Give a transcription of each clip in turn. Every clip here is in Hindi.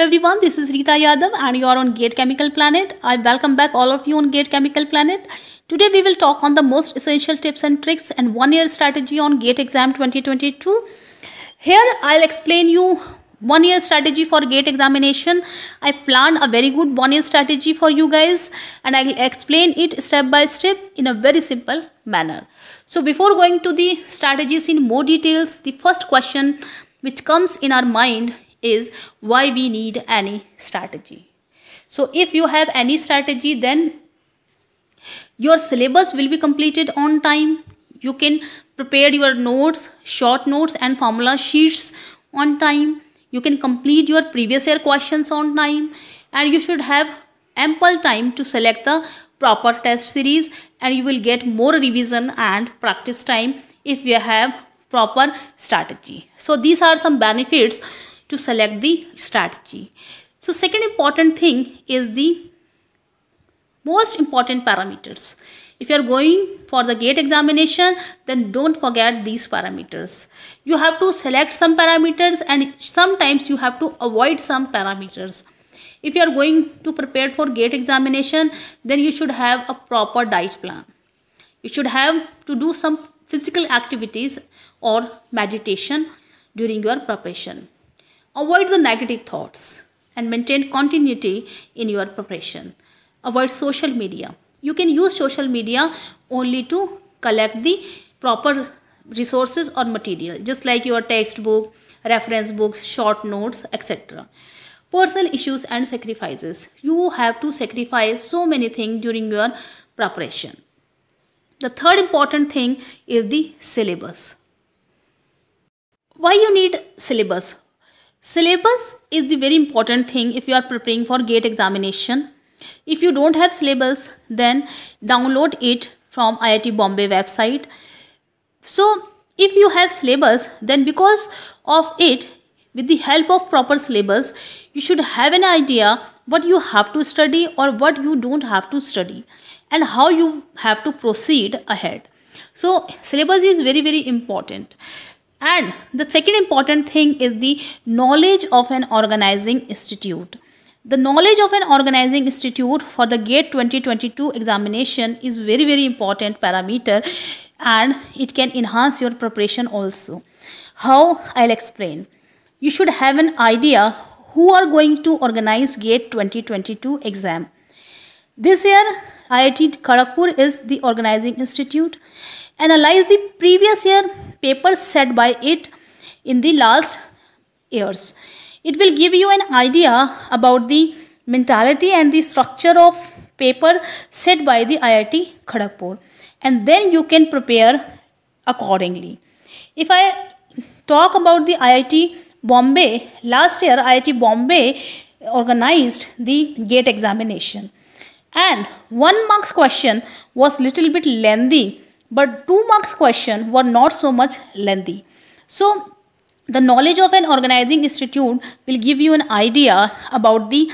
everyone, this is Rita Yadav and you are on Gate Chemical Planet. I welcome back all of you on Gate Chemical Planet. Today we will talk on the most essential tips and tricks and one-year strategy on GATE exam 2022. Here I'll explain you one-year strategy for GATE examination. I planned a very good one-year strategy for you guys and I'll explain it step by step in a very simple manner. So before going to the strategies in more details, the first question which comes in our mind is why we need any strategy. So if you have any strategy, then your syllabus will be completed on time. You can prepare your notes, short notes and formula sheets on time. You can complete your previous year questions on time, and you should have ample time to select the proper test series, and you will get more revision and practice time if you have proper strategy. So these are some benefits to select the strategy. So second important thing is the most important parameters. If you are going for the GATE examination, then don't forget these parameters. You have to select some parameters and sometimes you have to avoid some parameters. If you are going to prepare for GATE examination, then you should have a proper diet plan. You should have to do some physical activities or meditation during your preparation. Avoid the negative thoughts and maintain continuity in your preparation. Avoid social media. You can use social media only to collect the proper resources or material, just like your textbook, reference books, short notes, etc. Personal issues and sacrifices. You have to sacrifice so many things during your preparation. The third important thing is the syllabus. Why you need syllabus? Syllabus is the very important thing if you are preparing for GATE examination. If you don't have syllabus, then download it from IIT Bombay website. So if you have syllabus, then because of it, with the help of proper syllabus, you should have an idea what you have to study or what you don't have to study and how you have to proceed ahead. So syllabus is very, very important. And the second important thing is the knowledge of an organizing institute. The knowledge of an organizing institute for the GATE 2022 examination is very, very important parameter, and it can enhance your preparation also. How? I'll explain. You should have an idea who are going to organize GATE 2022 exam. This year, IIT Kharagpur is the organizing institute. Analyze the previous year papers set by it in the last years. It will give you an idea about the mentality and the structure of paper set by the IIT Kharagpur, and then you can prepare accordingly. If I talk about the IIT Bombay, last year IIT Bombay organized the GATE examination, and 1 marks question was little bit lengthy, but 2 marks question were not so much lengthy. So the knowledge of an organizing institute will give you an idea about the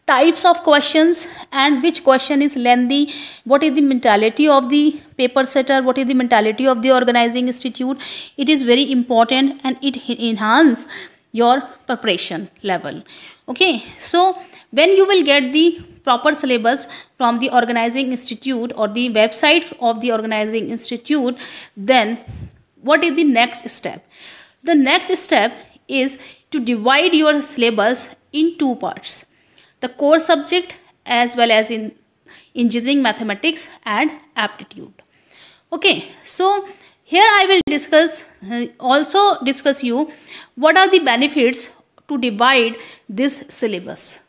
types of questions and which question is lengthy, what is the mentality of the paper setter, what is the mentality of the organizing institute. It is very important and it enhances your preparation level. Okay, so when you will get the proper syllabus from the organizing institute or the website of the organizing institute, then what is the next step? The next step is to divide your syllabus in 2 parts. The core subject as well as in engineering, mathematics and aptitude. Okay, so here I will also discuss you what are the benefits to divide this syllabus.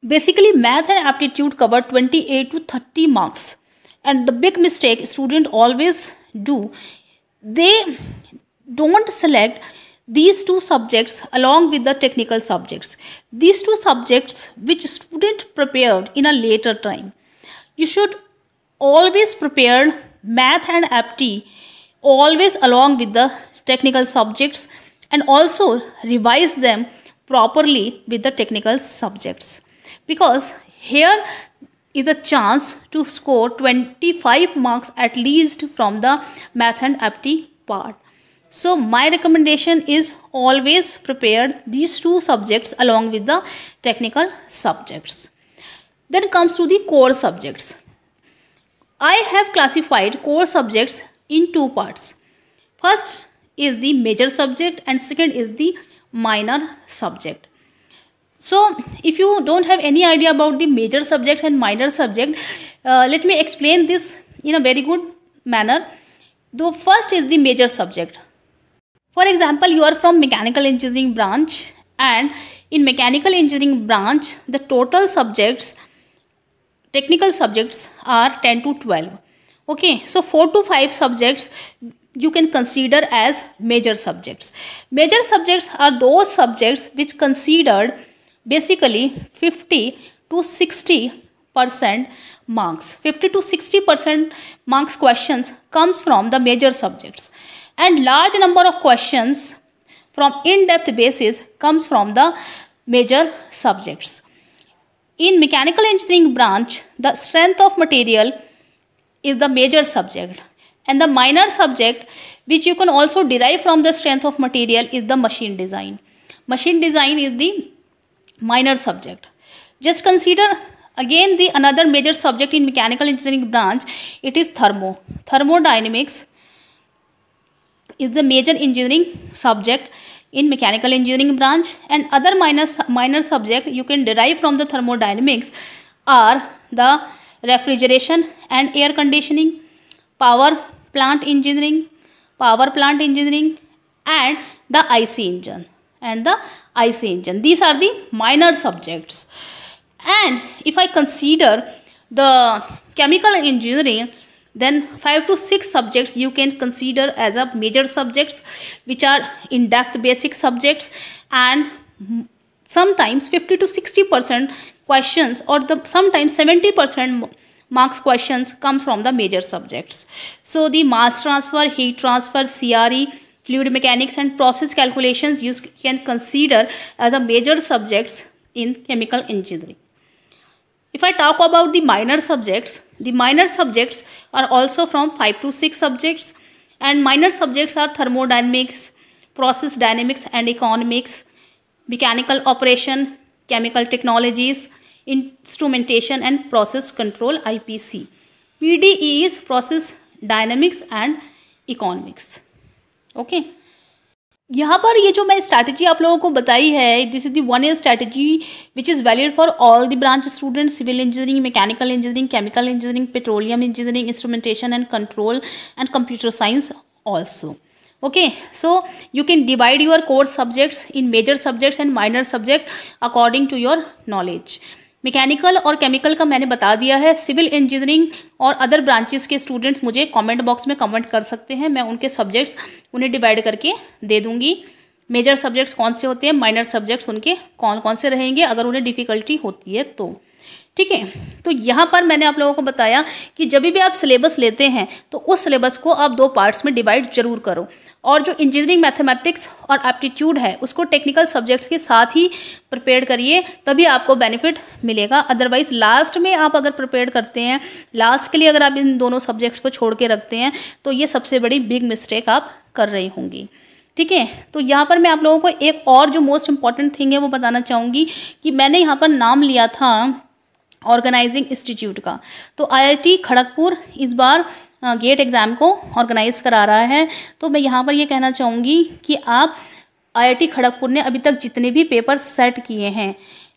Basically, math and aptitude cover 28 to 30 marks. And the big mistake students always do, they don't select these 2 subjects along with the technical subjects. These 2 subjects which student prepared in a later time. You should always prepare math and apti always along with the technical subjects, and also revise them properly with the technical subjects, because here is a chance to score 25 marks at least from the math and apti part. So my recommendation is always prepare these two subjects along with the technical subjects. Then comes to the core subjects. I have classified core subjects in two parts. First is the major subject and second is the minor subject. So if you don't have any idea about the major subject and minor subject, let me explain this in a very good manner. The first is the major subject. For example, you are from mechanical engineering branch, and in mechanical engineering branch the total subjects, technical subjects are 10 to 12. Okay, so 4 to 5 subjects you can consider as major subjects. Major subjects are those subjects which considered basically 50 to 60% marks. 50 to 60% marks questions comes from the major subjects, and large number of questions from in-depth basis comes from the major subjects. In mechanical engineering branch, the strength of material is the major subject, and the minor subject which you can also derive from the strength of material is the machine design. Machine design is the minor subject. Just consider again the another major subject in mechanical engineering branch. It is thermodynamics is the major engineering subject in mechanical engineering branch, and other minor subject you can derive from the thermodynamics are the refrigeration and air conditioning, power plant engineering, and the IC engine. These are the minor subjects. And if I consider the chemical engineering, then 5 to 6 subjects you can consider as a major subjects, which are in-depth basic subjects, and sometimes 50 to 60% questions or sometimes 70% marks questions comes from the major subjects. So the mass transfer, heat transfer, CRE, fluid mechanics and process calculations you can consider as a major subjects in chemical engineering. If I talk about the minor subjects are also from 5 to 6 subjects, and minor subjects are thermodynamics, process dynamics and economics, mechanical operation, chemical technologies, instrumentation and process control IPC. PDE is process dynamics and economics. Okay. यहाँ पर ये जो मैं स्ट्रैटेजी आप लोगों को बताई है, this is the 1 year strategy which is valid for all the branch students, civil engineering, mechanical engineering, chemical engineering, petroleum engineering, instrumentation and control and computer science also. Okay, so you can divide your core subjects in major subjects and minor subject according to your knowledge. Mechanical और केमिकल का मैंने बता दिया है. सिविल इंजीनियरिंग और अदर ब्रांचेस के स्टूडेंट्स मुझे कमेंट बॉक्स में कमेंट कर सकते हैं, मैं उनके सब्जेक्ट्स उन्हें डिवाइड करके दे दूंगी. मेजर सब्जेक्ट्स कौन से होते हैं, माइनर सब्जेक्ट्स उनके कौन कौन से रहेंगे अगर उन्हें डिफ़िकल्टी होती है तो. ठीक है, तो यहाँ पर मैंने आप लोगों को बताया कि जब भी आप सिलेबस लेते हैं तो उस सिलेबस को आप 2 पार्ट्स में डिवाइड जरूर करो, और जो इंजीनियरिंग मैथमेटिक्स और एप्टीट्यूड है उसको टेक्निकल सब्जेक्ट्स के साथ ही प्रिपेयर करिए, तभी आपको बेनिफिट मिलेगा. अदरवाइज लास्ट में आप अगर प्रिपेयर करते हैं, लास्ट के लिए अगर आप इन दोनों सब्जेक्ट्स को छोड़ के रखते हैं तो ये सबसे बड़ी बिग मिस्टेक आप कर रही होंगी. ठीक है, तो यहाँ पर मैं आप लोगों को एक और जो मोस्ट इम्पॉर्टेंट थिंग है वो बताना चाहूँगी कि मैंने यहाँ पर नाम लिया था ऑर्गेनाइजिंग इंस्टीट्यूट का. तो IIT खड़गपुर इस बार गेट एग्ज़ाम को ऑर्गेनाइज़ करा रहा है. तो मैं यहाँ पर ये कहना चाहूँगी कि आप IIT खड़गपुर ने अभी तक जितने भी पेपर सेट किए हैं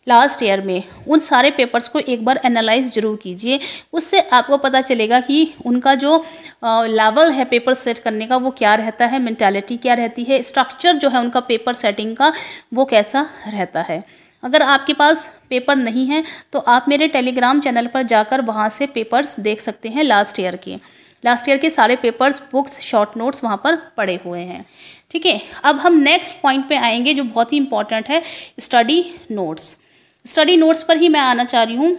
लास्ट ईयर में, उन सारे पेपर्स को एक बार एनालाइज ज़रूर कीजिए. उससे आपको पता चलेगा कि उनका जो लेवल है पेपर सेट करने का वो क्या रहता है, मेंटालिटी क्या रहती है, स्ट्रक्चर जो है उनका पेपर सेटिंग का वो कैसा रहता है. अगर आपके पास पेपर नहीं है तो आप मेरे टेलीग्राम चैनल पर जाकर वहाँ से पेपर्स देख सकते हैं. लास्ट ईयर के सारे पेपर्स, बुक्स, शॉर्ट नोट्स वहाँ पर पड़े हुए हैं. ठीक है, अब हम नेक्स्ट पॉइंट पे आएंगे जो बहुत ही इंपॉर्टेंट है, स्टडी नोट्स. स्टडी नोट्स पर ही मैं आना चाह रही हूँ.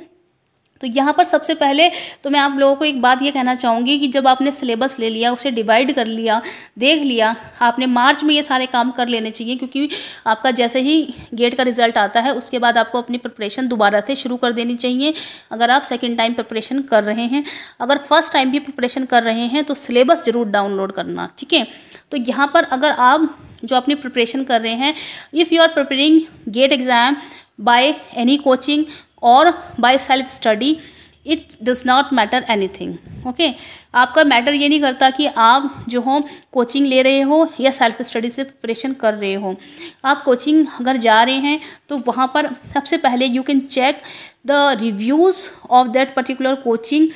तो यहाँ पर सबसे पहले तो मैं आप लोगों को एक बात ये कहना चाहूँगी कि जब आपने सिलेबस ले लिया, उसे डिवाइड कर लिया, देख लिया, आपने मार्च में ये सारे काम कर लेने चाहिए, क्योंकि आपका जैसे ही गेट का रिजल्ट आता है उसके बाद आपको अपनी प्रिपरेशन दोबारा से शुरू कर देनी चाहिए। अगर आप सेकेंड टाइम प्रिपरेशन कर रहे हैं, अगर फर्स्ट टाइम भी प्रिपरेशन कर रहे हैं तो सिलेबस ज़रूर डाउनलोड करना, ठीक है। तो यहाँ पर अगर आप जो अपनी प्रिपरेशन कर रहे हैं, if you are preparing GATE exam by any coaching और by self study, it does not matter anything, okay. आपका मैटर ये नहीं करता कि आप जो हो कोचिंग ले रहे हो या सेल्फ स्टडी से प्रिपरेशन कर रहे हो। आप कोचिंग अगर जा रहे हैं तो वहाँ पर सबसे पहले you can check the reviews of that particular coaching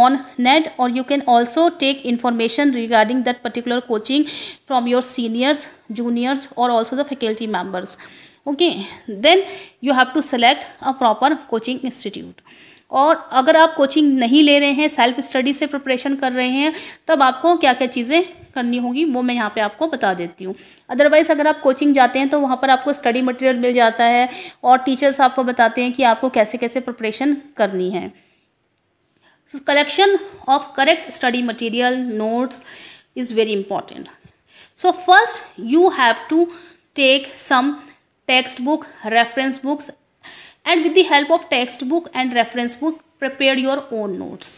on net, or you can also take information regarding that particular coaching from your seniors, juniors, or also the faculty members, okay. Then you have to select a proper coaching institute. और अगर आप कोचिंग नहीं ले रहे हैं, सेल्फ स्टडी से प्रिपरेशन कर रहे हैं, तब आपको क्या क्या चीज़ें करनी होगी वो मैं यहाँ पे आपको बता देती हूँ। अदरवाइज़ अगर आप कोचिंग जाते हैं तो वहाँ पर आपको स्टडी मटेरियल मिल जाता है और टीचर्स आपको बताते हैं कि आपको कैसे कैसे प्रिपरेशन करनी है। So collection of correct study material notes is very important. So first you have to take some textbook, reference books, and with the help of textbook and reference book prepare your own notes.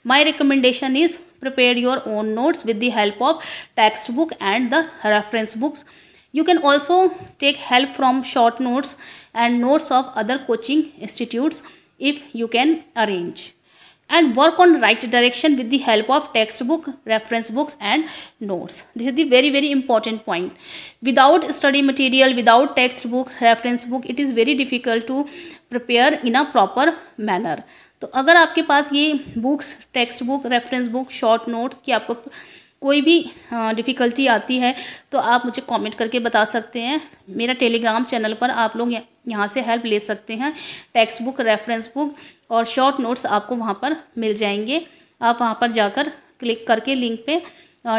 My recommendation is prepare your own notes with the help of textbook and the reference books. You can also take help from short notes and notes of other coaching institutes if you can arrange. And work on right direction with the help of textbook, reference books and notes. This is the very very important point. Without study material, without textbook, reference book, it is very difficult to prepare in a proper manner. तो अगर आपके पास ये books, text book, reference book, short notes की आपको कोई भी डिफ़िकल्टी आती है तो आप मुझे कमेंट करके बता सकते हैं। मेरा टेलीग्राम चैनल पर आप लोग यहाँ से हेल्प ले सकते हैं। टेक्स्ट बुक, रेफरेंस बुक और शॉर्ट नोट्स आपको वहाँ पर मिल जाएंगे। आप वहाँ पर जाकर क्लिक करके लिंक पे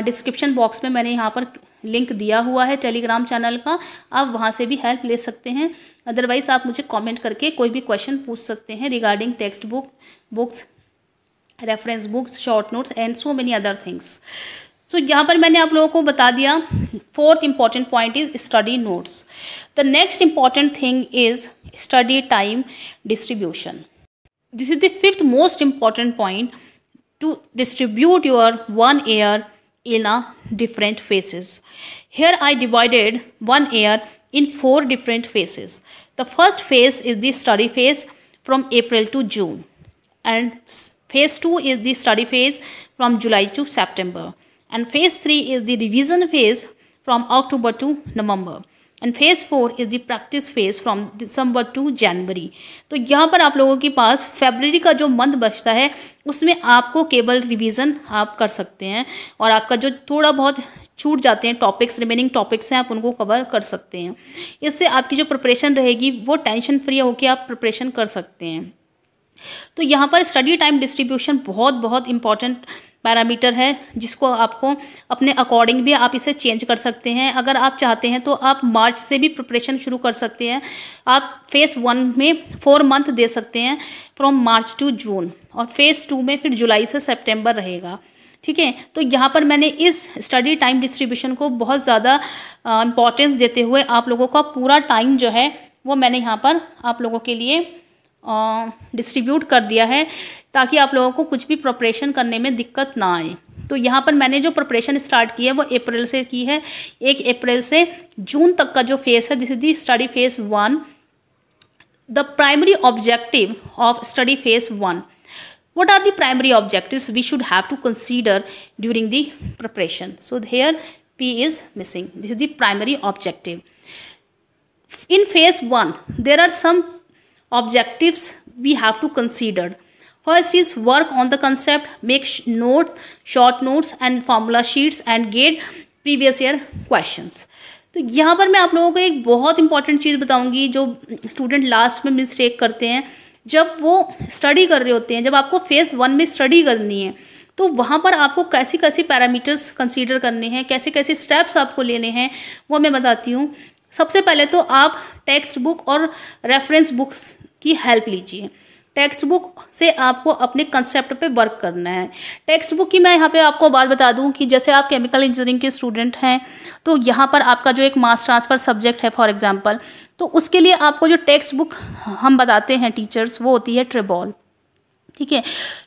डिस्क्रिप्शन बॉक्स में मैंने यहाँ पर लिंक दिया हुआ है टेलीग्राम चैनल का, आप वहाँ से भी हेल्प ले सकते हैं। अदरवाइज़ आप मुझे कमेंट करके कोई भी क्वेश्चन पूछ सकते हैं regarding text book, books, reference books, short notes and so many other things. So यहाँ पर मैंने आप लोगों को बता दिया। Fourth important point is study notes. The next important thing is study time distribution. This is the fifth most important point, to distribute your 1 year in a different phases. Here I divided 1 year in 4 different phases. The first phase is the study phase from April to June, and phase 2 is the study phase from July to September, and phase 3 is the revision phase from October to November. And phase 4 is the practice phase from December to January. तो यहाँ पर आप लोगों के पास फरवरी का जो मंथ बचता है उसमें आपको केवल रिवीजन आप कर सकते हैं, और आपका जो थोड़ा बहुत छूट जाते हैं टॉपिक्स, रिमेनिंग टॉपिक्स हैं, आप उनको कवर कर सकते हैं। इससे आपकी जो प्रिपरेशन रहेगी वो टेंशन फ्री होकर आप प्रिपरेशन कर सकते हैं। तो यहाँ पर स्टडी टाइम डिस्ट्रीब्यूशन बहुत बहुत इंपॉर्टेंट पैरामीटर है, जिसको आपको अपने अकॉर्डिंग भी आप इसे चेंज कर सकते हैं। अगर आप चाहते हैं तो आप मार्च से भी प्रिपरेशन शुरू कर सकते हैं। आप फेज़ 1 में 4 मंथ दे सकते हैं फ्रॉम मार्च टू जून, और फेज़ 2 में फिर जुलाई से सितंबर रहेगा, ठीक है। तो यहाँ पर मैंने इस स्टडी टाइम डिस्ट्रीब्यूशन को बहुत ज़्यादा इम्पॉर्टेंस देते हुए आप लोगों का पूरा टाइम जो है वो मैंने यहाँ पर आप लोगों के लिए डिस्ट्रीब्यूट कर दिया है, ताकि आप लोगों को कुछ भी प्रिपरेशन करने में दिक्कत ना आए। तो यहाँ पर मैंने जो प्रिपरेशन स्टार्ट की है वो अप्रैल से की है। 1 अप्रैल से जून तक का जो फेज़ है, this is the study phase 1। The primary objective of study phase 1, what are the primary objectives we should have to consider during the preparation? So here P is missing. This is the primary objective. In phase 1 there are some objectives we have to consider. First is work on the concept, make short notes and formula sheets and get previous year questions. तो यहाँ पर मैं आप लोगों को एक बहुत इंपॉर्टेंट चीज़ बताऊंगी जो स्टूडेंट लास्ट में मिस्टेक करते हैं। जब वो स्टडी कर रहे होते हैं, जब आपको फेज़ 1 में स्टडी करनी है, तो वहाँ पर आपको कैसी कैसी पैरामीटर्स कंसीडर करने हैं, कैसे कैसे स्टेप्स आपको लेने हैं, वो मैं बताती हूँ। सबसे पहले तो आप टेक्स्ट बुक और रेफरेंस बुक्स की हेल्प लीजिए। टेक्स्ट बुक से आपको अपने कंसेप्ट पे वर्क करना है। टेक्स्ट बुक की मैं यहाँ पे आपको बात बता दूँ कि जैसे आप केमिकल इंजीनियरिंग के स्टूडेंट हैं तो यहाँ पर आपका जो एक मास ट्रांसफ़र सब्जेक्ट है फॉर एग्जांपल, तो उसके लिए आपको जो टेक्स्ट बुक हम बताते हैं टीचर्स, वो होती है ट्रेबॉल। ठीक है,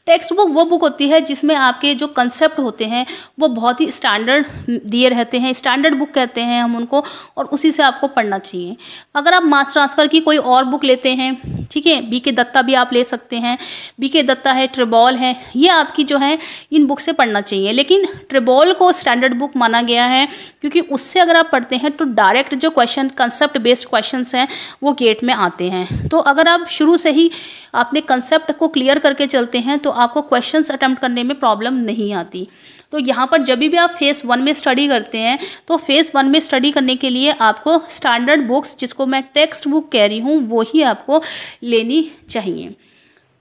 टेक्स्ट बुक वो बुक होती है जिसमें आपके जो कंसेप्ट होते हैं वो बहुत ही स्टैंडर्ड दिए रहते हैं, स्टैंडर्ड बुक कहते हैं हम उनको, और उसी से आपको पढ़ना चाहिए। अगर आप मास ट्रांसफ़र की कोई और बुक लेते हैं, ठीक है, बीके दत्ता भी आप ले सकते हैं, बीके दत्ता है, ट्रेबॉल है, ये आपकी जो है इन बुक से पढ़ना चाहिए। लेकिन ट्रेबॉल को स्टैंडर्ड बुक माना गया है क्योंकि उससे अगर आप पढ़ते हैं तो डायरेक्ट जो क्वेश्चन कंसेप्ट बेस्ड क्वेश्चंस हैं वो गेट में आते हैं। तो अगर आप शुरू से ही अपने कंसेप्ट को क्लियर करके चलते हैं तो आपको क्वेश्चंस अटेम्प्ट करने में प्रॉब्लम नहीं आती। तो यहाँ पर जब भी आप फेज़ 1 में स्टडी करते हैं तो फेज़ 1 में स्टडी करने के लिए आपको स्टैंडर्ड बुक्स, जिसको मैं टेक्स्ट बुक कह रही हूँ, वो ही आपको लेनी चाहिए।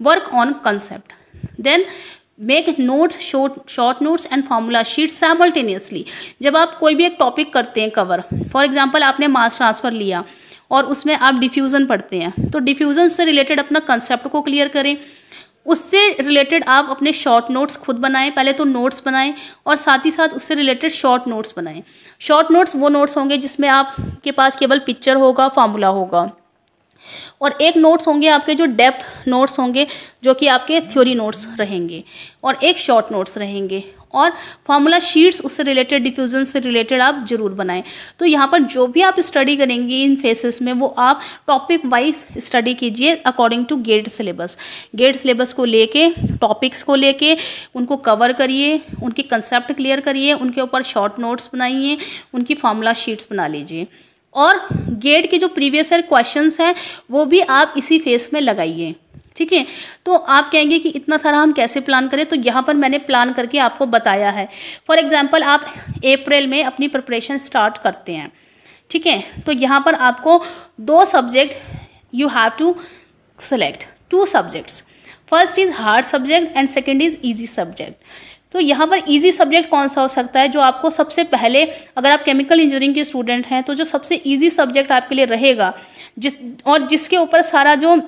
Work on concept, then make notes, short notes and formula sheet simultaneously. जब आप कोई भी एक टॉपिक करते हैं कवर, फॉर एग्जांपल आपने मास ट्रांसफ़र लिया और उसमें आप डिफ्यूज़न पढ़ते हैं, तो डिफ्यूज़न से रिलेटेड अपना कंसेप्ट को क्लियर करें, उससे रिलेटेड आप अपने शॉर्ट नोट्स खुद बनाएं। पहले तो नोट्स बनाएं और साथ ही साथ उससे रिलेटेड शॉर्ट नोट्स बनाएं। शॉर्ट नोट्स वो नोट्स होंगे जिसमें आपके पास केवल पिक्चर होगा, फार्मूला होगा, और एक नोट्स होंगे आपके जो डेप्थ नोट्स होंगे जो कि आपके थ्योरी नोट्स रहेंगे, और एक शॉर्ट नोट्स रहेंगे, और फार्मूला शीट्स उससे रिलेटेड, डिफ्यूज़न से रिलेटेड आप जरूर बनाएं। तो यहाँ पर जो भी आप स्टडी करेंगे इन फेसेस में वो आप टॉपिक वाइज स्टडी कीजिए according to GATE syllabus. GATE syllabus को लेके, टॉपिक्स को लेके उनको कवर करिए, उनके कंसेप्ट क्लियर करिए, उनके ऊपर शॉर्ट नोट्स बनाइए, उनकी फार्मूला शीट्स बना लीजिए, और गेट के जो प्रीवियस ईयर क्वेश्चंस हैं वो भी आप इसी फेस में लगाइए। ठीक है, तो आप कहेंगे कि इतना सारा हम कैसे प्लान करें, तो यहाँ पर मैंने प्लान करके आपको बताया है। फॉर एग्जांपल आप अप्रैल में अपनी प्रिपरेशन स्टार्ट करते हैं, ठीक है, तो यहाँ पर आपको 2 subject you have to select, 2 subjects. First is hard subject and second is easy subject. तो यहाँ पर इजी सब्जेक्ट कौन सा हो सकता है जो आपको सबसे पहले, अगर आप केमिकल इंजीनियरिंग के स्टूडेंट हैं तो जो सबसे इजी सब्जेक्ट आपके लिए रहेगा, जिसके ऊपर सारा जो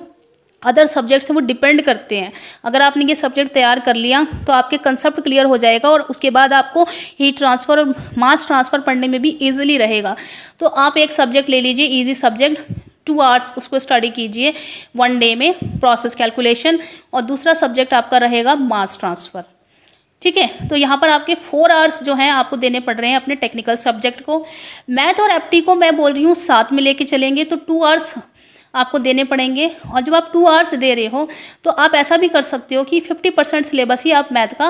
अदर सब्जेक्ट्स हैं वो डिपेंड करते हैं। अगर आपने ये सब्जेक्ट तैयार कर लिया तो आपके कंसेप्ट क्लियर हो जाएगा और उसके बाद आपको हीट ट्रांसफ़र और मास ट्रांसफ़र पढ़ने में भी ईजिली रहेगा। तो आप एक सब्जेक्ट ले लीजिए, ईजी सब्जेक्ट, 2 आवर्स उसको स्टडी कीजिए 1 डे में, प्रोसेस कैलकुलेशन, और दूसरा सब्जेक्ट आपका रहेगा मास ट्रांसफ़र। ठीक है, तो यहाँ पर आपके 4 आवर्स जो हैं आपको देने पड़ रहे हैं अपने टेक्निकल सब्जेक्ट को। मैथ और एप्टी को मैं बोल रही हूँ साथ में लेके चलेंगे तो 2 आवर्स आपको देने पड़ेंगे। और जब आप 2 आवर्स दे रहे हो तो आप ऐसा भी कर सकते हो कि 50% सिलेबस ही आप मैथ का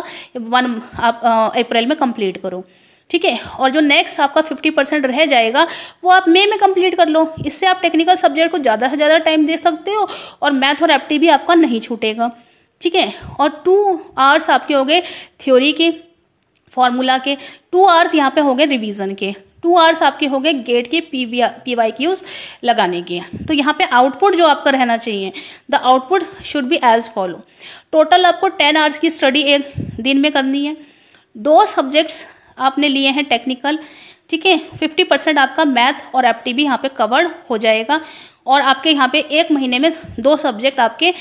आप अप्रैल में कंप्लीट करो। ठीक है, और जो नेक्स्ट आपका 50% रह जाएगा वो आप मई में कंप्लीट कर लो। इससे आप टेक्निकल सब्जेक्ट को ज़्यादा से ज़्यादा टाइम दे सकते हो और मैथ और एप्टी भी आपका नहीं छूटेगा। ठीक है, और 2 आवर्स आपके हो गए थ्योरी के, फॉर्मूला के, 2 आवर्स यहाँ पे हो गए रिवीजन के, 2 आवर्स आपके हो गए गेट के PYQs लगाने के। तो यहाँ पे आउटपुट जो आपका रहना चाहिए, the output should be as follow. Total आपको 10 आवर्स की स्टडी एक दिन में करनी है। 2 सब्जेक्ट्स आपने लिए हैं टेक्निकल, ठीक है, 50% आपका मैथ और एप्टी भी यहाँ पे कवर्ड हो जाएगा, और आपके यहाँ पे 1 महीने में 2 सब्जेक्ट आपके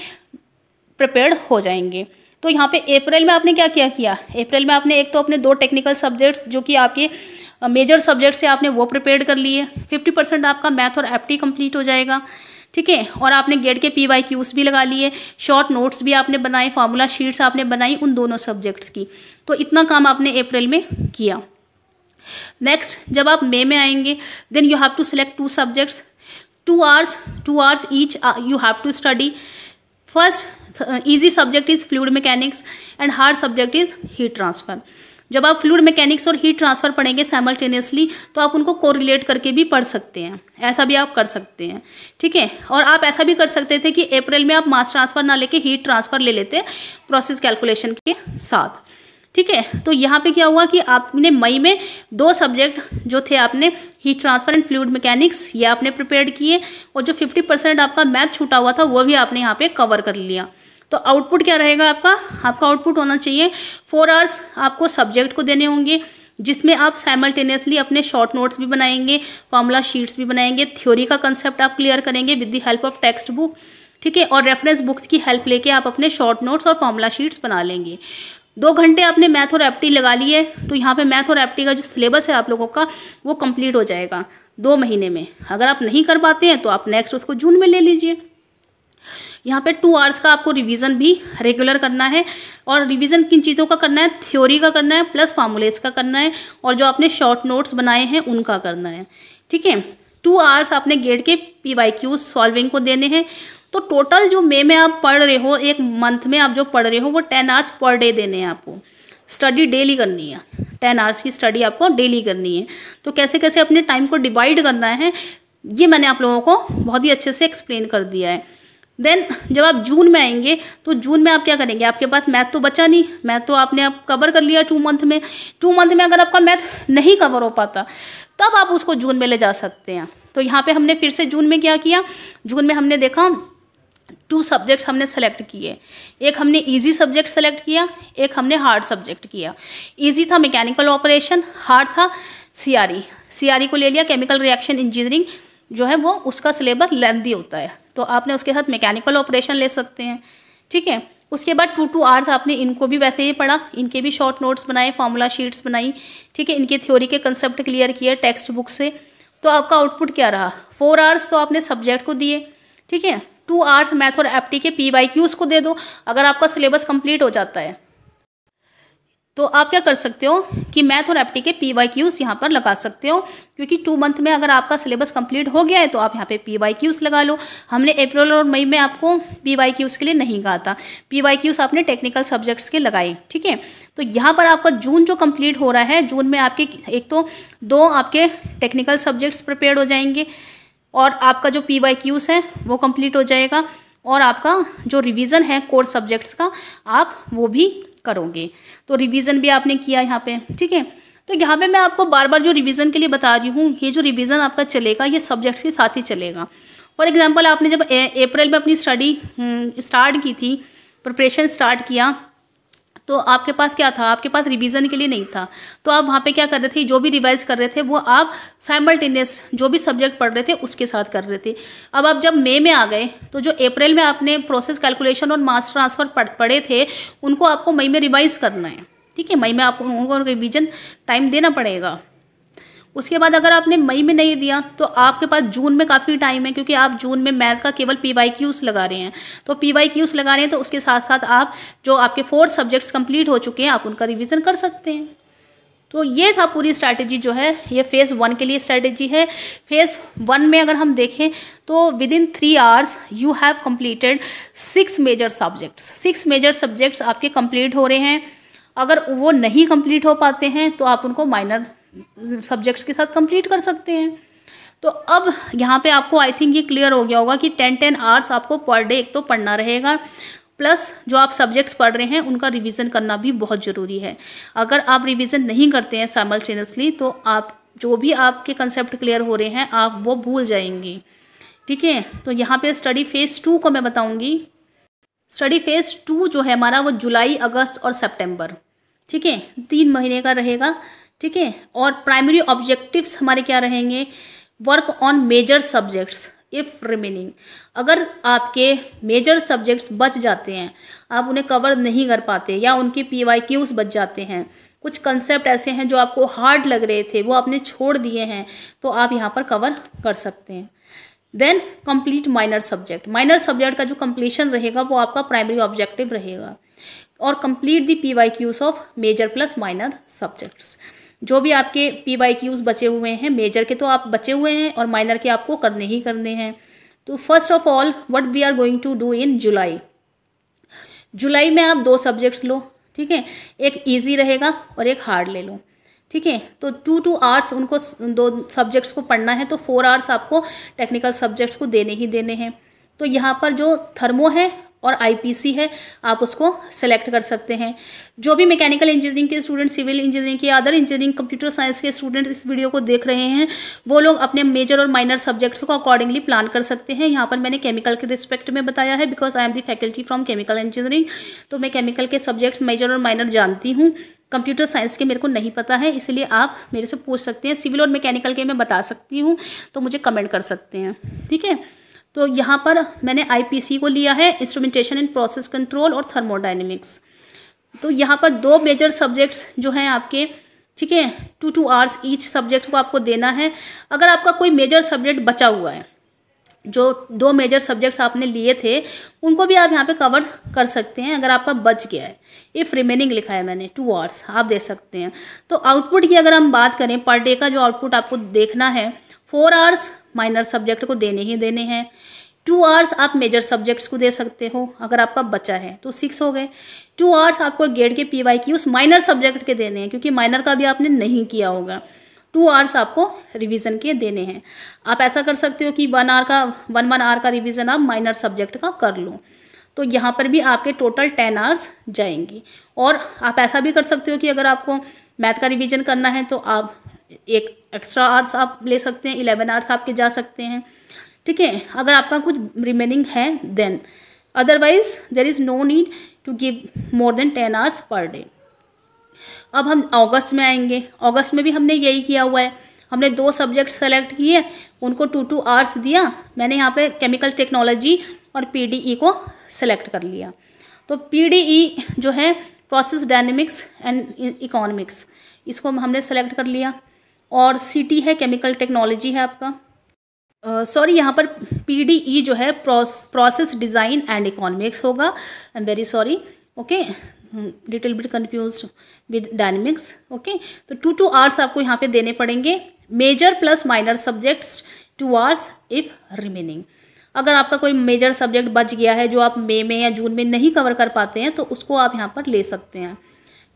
प्रिपेयर्ड हो जाएंगे। तो यहाँ पे अप्रैल में आपने क्या किया, अप्रैल में आपने एक तो अपने 2 टेक्निकल सब्जेक्ट्स जो कि आपके मेजर सब्जेक्ट से आपने वो प्रिपेयर कर लिए, 50% आपका मैथ और एप्टी कंप्लीट हो जाएगा। ठीक है, और आपने गेट के PYQs भी लगा लिए, शॉर्ट नोट्स भी आपने बनाए, फार्मूला शीट्स आपने बनाई उन दोनों सब्जेक्ट्स की। तो इतना काम आपने अप्रैल में किया। नेक्स्ट जब आप मई में आएंगे, then you have to select 2 subjects, 2 hours each you have to study. First easy subject is fluid mechanics and hard subject is heat transfer. जब आप फ्लूइड मैकेनिक्स और हीट ट्रांसफ़र पढ़ेंगे साइमल्टेनियसली तो आप उनको कोरिलेट करके भी पढ़ सकते हैं, ऐसा भी आप कर सकते हैं। ठीक है, और आप ऐसा भी कर सकते थे कि अप्रैल में आप मास ट्रांसफ़र ना लेके हीट ट्रांसफ़र ले लेते प्रोसेस कैलकुलेशन के साथ। ठीक है, तो यहाँ पे क्या हुआ कि आपने मई में 2 सब्जेक्ट जो थे आपने heat transfer and fluid mechanics ये आपने प्रिपेयर किए, और जो 50% आपका मैथ छूटा हुआ था वो भी आपने यहाँ पे कवर कर लिया। तो आउटपुट क्या रहेगा आपका आउटपुट होना चाहिए 4 आवर्स आपको सब्जेक्ट को देने होंगे, जिसमें आप साइमल्टेनियसली अपने शॉर्ट नोट्स भी बनाएंगे, फार्मूला शीट्स भी बनाएंगे, थ्योरी का कंसेप्ट आप क्लियर करेंगे with the help of text book. ठीक है। और रेफरेंस बुक्स की हेल्प लेके आप अपने शॉर्ट नोट्स और फॉर्मूला शीट्स बना लेंगे। 2 घंटे आपने मैथ और एप्टी लगा लिए तो यहाँ पे मैथ और एप्टी का जो सिलेबस है आप लोगों का वो कंप्लीट हो जाएगा 2 महीने में। अगर आप नहीं कर पाते हैं तो आप नेक्स्ट उसको जून में ले लीजिए। यहाँ पे 2 आवर्स का आपको रिवीजन भी रेगुलर करना है। और रिवीजन किन चीज़ों का करना है, थ्योरी का करना है प्लस फार्मूलेस का करना है और जो आपने शॉर्ट नोट्स बनाए हैं उनका करना है। ठीक है। 2 आवर्स आपने गेट के PYQ सॉल्विंग को देने हैं। तो टोटल जो मई में आप पढ़ रहे हो, एक मंथ में आप जो पढ़ रहे हो वो 10 आवर्स पर डे देने हैं आपको। स्टडी डेली करनी है, 10 आवर्स की स्टडी आपको डेली करनी है। तो कैसे कैसे अपने टाइम को डिवाइड करना है ये मैंने आप लोगों को बहुत ही अच्छे से एक्सप्लेन कर दिया है। देन जब आप जून में आएंगे तो जून में आप क्या करेंगे, आपके पास मैथ तो बचा नहीं, मैथ तो आपने आप कवर कर लिया 2 मंथ में। 2 मंथ में अगर आपका मैथ नहीं कवर हो पाता तब आप उसको जून में ले जा सकते हैं। तो यहाँ पे हमने फिर से जून में क्या किया, जून में हमने देखा 2 सब्जेक्ट्स हमने सेलेक्ट किए। एक हमने इजी सब्जेक्ट सेलेक्ट किया, एक हमने हार्ड सब्जेक्ट किया। इजी था मैकेनिकल ऑपरेशन, हार्ड था CRE को ले लिया, केमिकल रिएक्शन इंजीनियरिंग जो है वो उसका सिलेबस लेंथी होता है तो आपने उसके साथ मैकेनिकल ऑपरेशन ले सकते हैं। ठीक है। उसके बाद 2 आवर्स आपने इनको भी वैसे ही पढ़ा, इनके भी शॉर्ट नोट्स बनाए, फार्मूला शीट्स बनाई। ठीक है। इनके थ्योरी के कंसेप्ट क्लियर किए टेक्स्ट बुक से। तो आपका आउटपुट क्या रहा, 4 आवर्स तो आपने सब्जेक्ट को दिए। ठीक है। 2 आवर्स मैथ और एप्टी के PYQs को दे दो। अगर आपका सिलेबस कंप्लीट हो जाता है तो आप क्या कर सकते हो कि मैथ और एप्टी के PYQs यहाँ पर लगा सकते हो, क्योंकि 2 मंथ में अगर आपका सिलेबस कंप्लीट हो गया है तो आप यहाँ पे PYQs लगा लो। हमने अप्रैल और मई में आपको PYQs के लिए नहीं कहा था, PYQs आपने टेक्निकल सब्जेक्ट्स के लगाए। ठीक है। तो यहाँ पर आपका जून जो कंप्लीट हो रहा है, जून में आपके एक तो 2 आपके टेक्निकल सब्जेक्ट्स प्रिपेयर हो जाएंगे और आपका जो PYQs है वो कंप्लीट हो जाएगा और आपका जो रिवीजन है कोर सब्जेक्ट्स का आप वो भी करोगे। तो रिवीजन भी आपने किया यहाँ पे। ठीक है। तो यहाँ पे मैं आपको बार बार जो रिवीजन के लिए बता रही हूँ, ये जो रिवीजन आपका चलेगा ये सब्जेक्ट्स के साथ ही चलेगा। फॉर एग्जांपल आपने जब अप्रैल में अपनी स्टडी स्टार्ट की थी, प्रिपरेशन स्टार्ट किया, तो आपके पास क्या था, आपके पास रिवीजन के लिए नहीं था। तो आप वहाँ पे क्या कर रहे थे, जो भी रिवाइज कर रहे थे वो आप साइमल्टेनियस जो भी सब्जेक्ट पढ़ रहे थे उसके साथ कर रहे थे। अब आप जब मई में आ गए तो जो अप्रैल में आपने प्रोसेस कैलकुलेशन और मास ट्रांसफ़र पढ़े थे उनको आपको मई में रिवाइज करना है। ठीक है। मई में आपको उनको रिवीजन टाइम देना पड़ेगा। उसके बाद अगर आपने मई में नहीं दिया तो आपके पास जून में काफ़ी टाइम है, क्योंकि आप जून में मैथ का केवल PYQs लगा रहे हैं। तो PYQs लगा रहे हैं तो उसके साथ साथ आप जो आपके 4 सब्जेक्ट्स कंप्लीट हो चुके हैं आप उनका रिवीजन कर सकते हैं। तो ये था पूरी स्ट्रैटेजी जो है, ये फेज़ 1 के लिए स्ट्रैटेजी है। फेज़ 1 में अगर हम देखें तो within 3 hours you have completed 6 major subjects. 6 major subjects आपके कंप्लीट हो रहे हैं। अगर वो नहीं कंप्लीट हो पाते हैं तो आप उनको माइनर सब्जेक्ट्स के साथ कंप्लीट कर सकते हैं। तो अब यहाँ पे आपको आई थिंक ये क्लियर हो गया होगा कि 10 आवर्स आपको पर डे एक तो पढ़ना रहेगा, प्लस जो आप सब्जेक्ट्स पढ़ रहे हैं उनका रिवीजन करना भी बहुत ज़रूरी है। अगर आप रिवीजन नहीं करते हैं साइमल्टेनियसली तो आप जो भी आपके कंसेप्ट क्लियर हो रहे हैं आप वो भूल जाएंगे। ठीक है। तो यहाँ पे स्टडी फेज़ 2 को मैं बताऊँगी। स्टडी फेज़ 2 जो है हमारा वो जुलाई, अगस्त और सितंबर। ठीक है। 3 महीने का रहेगा। ठीक है। और प्राइमरी ऑब्जेक्टिव्स हमारे क्या रहेंगे, work on major subjects if remaining. अगर आपके मेजर सब्जेक्ट्स बच जाते हैं, आप उन्हें कवर नहीं कर पाते या उनके PYQs बच जाते हैं, कुछ कंसेप्ट ऐसे हैं जो आपको हार्ड लग रहे थे वो आपने छोड़ दिए हैं, तो आप यहाँ पर कवर कर सकते हैं। Then complete minor subject. Minor subject का जो कंप्लीशन रहेगा वो आपका प्राइमरी ऑब्जेक्टिव रहेगा। और complete the PYQs of major plus minor subjects. जो भी आपके PYQs बचे हुए हैं, मेजर के तो आप बचे हुए हैं और माइनर के आपको करने ही करने हैं। तो first of all what we are going to do in July. जुलाई में आप 2 सब्जेक्ट्स लो। ठीक है। एक इजी रहेगा और एक हार्ड ले लो। ठीक है। तो 2 आवर्स उनको 2 सब्जेक्ट्स को पढ़ना है तो 4 आवर्स आपको टेक्निकल सब्जेक्ट्स को देने ही देने हैं। तो यहाँ पर जो थर्मो है और IPC है आप उसको सेलेक्ट कर सकते हैं। जो भी मैकेनिकल इंजीनियरिंग के स्टूडेंट, सिविल इंजीनियरिंग के, अदर इंजीनियरिंग, कंप्यूटर साइंस के स्टूडेंट इस वीडियो को देख रहे हैं वो लोग अपने मेजर और माइनर सब्जेक्ट्स को अकॉर्डिंगली प्लान कर सकते हैं। यहाँ पर मैंने केमिकल के रिस्पेक्ट में बताया है because I am the faculty from chemical engineering. तो मैं केमिकल के सब्जेक्ट्स मेजर और माइनर जानती हूँ। कंप्यूटर साइंस के मेरे को नहीं पता है, इसलिए आप मेरे से पूछ सकते हैं। सिविल और मैकेनिकल के मैं बता सकती हूँ तो मुझे कमेंट कर सकते हैं। ठीक है। तो यहाँ पर मैंने IPC को लिया है, इंस्ट्रूमेंटेशन एंड प्रोसेस कंट्रोल और थर्मोडाइनमिक्स। तो यहाँ पर 2 मेजर सब्जेक्ट्स जो हैं आपके, ठीक है, 2 आवर्स ईच सब्जेक्ट को आपको देना है। अगर आपका कोई मेजर सब्जेक्ट बचा हुआ है, जो 2 मेजर सब्जेक्ट्स आपने लिए थे उनको भी आप यहाँ पे कवर कर सकते हैं। अगर आपका बच गया है, इफ़ रिमेनिंग लिखा है मैंने, 2 आवर्स आप दे सकते हैं। तो आउटपुट की अगर हम बात करें, पर डे का जो आउटपुट आपको देखना है, 4 आवर्स माइनर सब्जेक्ट को देने ही देने हैं, 2 आवर्स आप मेजर सब्जेक्ट्स को दे सकते हो अगर आपका बचा है, तो 6 हो गए। 2 आवर्स आपको गेट के PYQs माइनर सब्जेक्ट के देने हैं, क्योंकि माइनर का भी आपने नहीं किया होगा। 2 आवर्स आपको रिवीजन के देने हैं। आप ऐसा कर सकते हो कि 1 आवर का रिवीजन आप माइनर सब्जेक्ट का कर लो, तो यहाँ पर भी आपके टोटल 10 आवर्स जाएंगी। और आप ऐसा भी कर सकते हो कि अगर आपको मैथ का रिवीजन करना है तो आप एक एक्स्ट्रा आवर्स आप ले सकते हैं, 11 आवर्स आपके जा सकते हैं, ठीक है, अगर आपका कुछ रिमेनिंग है then. Otherwise there is no need to give more than 10 hours per day. अब हम अगस्त में आएंगे। अगस्त में भी हमने यही किया हुआ है, हमने 2 सब्जेक्ट सेलेक्ट किए, उनको 2 आवर्स दिया। मैंने यहाँ पे केमिकल टेक्नोलॉजी और PDE को सेलेक्ट कर लिया। तो PDE जो है प्रोसेस डायनेमिक्स एंड इकोनॉमिक्स, इसको हमने सेलेक्ट कर लिया। और CT है केमिकल टेक्नोलॉजी है आपका, सॉरी यहाँ पर PDE जो है प्रोसेस डिज़ाइन एंड इकोनॉमिक्स होगा। I am very sorry, okay, little bit confuse with dynamics, okay. तो 2 आवर्स आपको यहाँ पे देने पड़ेंगे, major plus minor subjects 2 hours if remaining. अगर आपका कोई मेजर सब्जेक्ट बच गया है जो आप मई में या जून में नहीं कवर कर पाते हैं, तो उसको आप यहाँ पर ले सकते हैं,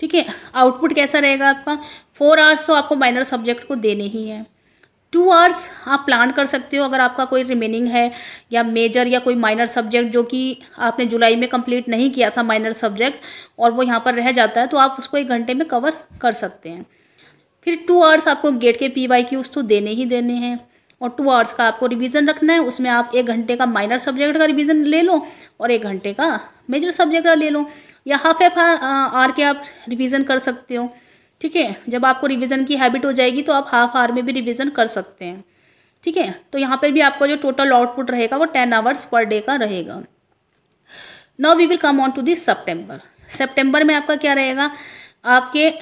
ठीक है। आउटपुट कैसा रहेगा आपका, 4 आवर्स तो आपको माइनर सब्जेक्ट को देने ही हैं। 2 आवर्स आप प्लान कर सकते हो अगर आपका कोई रिमेनिंग है या मेजर या कोई माइनर सब्जेक्ट जो कि आपने जुलाई में कंप्लीट नहीं किया था माइनर सब्जेक्ट, और वो यहाँ पर रह जाता है, तो आप उसको 1 घंटे में कवर कर सकते हैं। फिर 2 आवर्स आपको गेट के PYQs तो देने ही देने हैं, और 2 आवर्स का आपको रिवीजन रखना है। उसमें आप 1 घंटे का माइनर सब्जेक्ट का रिवीजन ले लो और 1 घंटे का मेजर सब्जेक्ट का ले लो, या हाफ आवर के आप रिवीजन कर सकते हो, ठीक है। जब आपको रिवीजन की हैबिट हो जाएगी तो आप हाफ आवर में भी रिवीजन कर सकते हैं, ठीक है। तो यहाँ पर भी आपका जो टोटल आउटपुट रहेगा वो 10 आवर्स पर डे का रहेगा। Now we will come on to this September. सितंबर में आपका क्या रहेगा, आपके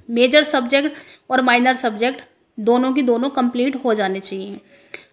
मेजर सब्जेक्ट और माइनर सब्जेक्ट दोनों की दोनों कंप्लीट हो जाने चाहिए।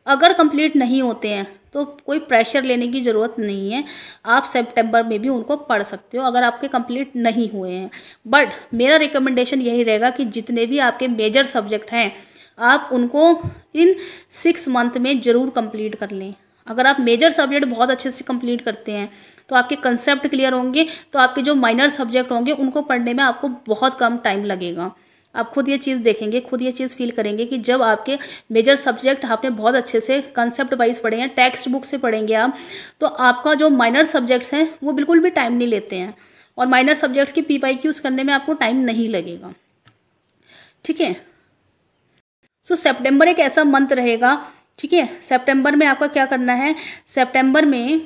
अगर कंप्लीट नहीं होते हैं तो कोई प्रेशर लेने की ज़रूरत नहीं है, आप सितंबर में भी उनको पढ़ सकते हो अगर आपके कंप्लीट नहीं हुए हैं। बट मेरा रिकमेंडेशन यही रहेगा कि जितने भी आपके मेजर सब्जेक्ट हैं आप उनको इन 6 मंथ में ज़रूर कंप्लीट कर लें। अगर आप मेजर सब्जेक्ट बहुत अच्छे से कंप्लीट करते हैं तो आपके कंसेप्ट क्लियर होंगे, तो आपके जो माइनर सब्जेक्ट होंगे उनको पढ़ने में आपको बहुत कम टाइम लगेगा। आप खुद ये चीज़ देखेंगे, खुद ये चीज़ फील करेंगे कि जब आपके मेजर सब्जेक्ट आपने बहुत अच्छे से कंसेप्ट वाइज पढ़े हैं, टेक्स्ट बुक से पढ़ेंगे आप, तो आपका जो माइनर सब्जेक्ट्स हैं वो बिल्कुल भी टाइम नहीं लेते हैं, और माइनर सब्जेक्ट्स की PYQs करने में आपको टाइम नहीं लगेगा, ठीक है। सो सितंबर एक ऐसा मंथ रहेगा, ठीक है। सितंबर में आपका क्या करना है, सितंबर में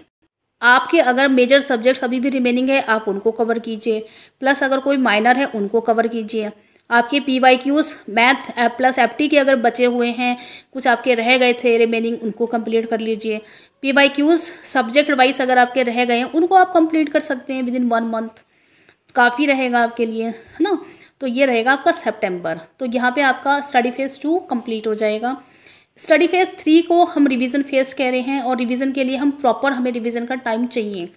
आपके अगर मेजर सब्जेक्ट्स अभी भी रिमेनिंग है आप उनको कवर कीजिए, प्लस अगर कोई माइनर है उनको कवर कीजिए। आपके PYQs मैथ प्लस FT के अगर बचे हुए हैं, कुछ आपके रह गए थे रिमेनिंग, उनको कंप्लीट कर लीजिए। PYQs सब्जेक्ट वाइज अगर आपके रह गए हैं उनको आप कंप्लीट कर सकते हैं विदिन 1 मंथ, काफ़ी रहेगा आपके लिए, है ना। तो ये रहेगा आपका सितंबर। तो यहाँ पे आपका स्टडी फेज़ 2 कंप्लीट हो जाएगा। स्टडी फेज़ 3 को हम रिवीजन फेज़ कह रहे हैं, और रिवीजन के लिए हमें रिवीजन का टाइम चाहिए।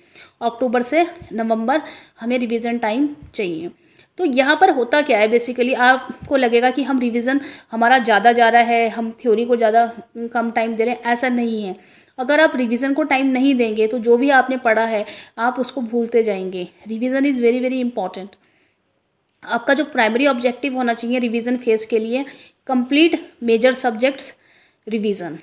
अक्टूबर से नवंबर हमें रिवीजन टाइम चाहिए। तो यहाँ पर होता क्या है, बेसिकली आपको लगेगा कि हम रिवीजन हमारा ज़्यादा जा रहा है, हम थ्योरी को ज़्यादा कम टाइम दे रहे हैं, ऐसा नहीं है। अगर आप रिवीजन को टाइम नहीं देंगे तो जो भी आपने पढ़ा है आप उसको भूलते जाएंगे। Revision is very very important. आपका जो प्राइमरी ऑब्जेक्टिव होना चाहिए रिवीजन फेज़ के लिए, complete major subjects revision,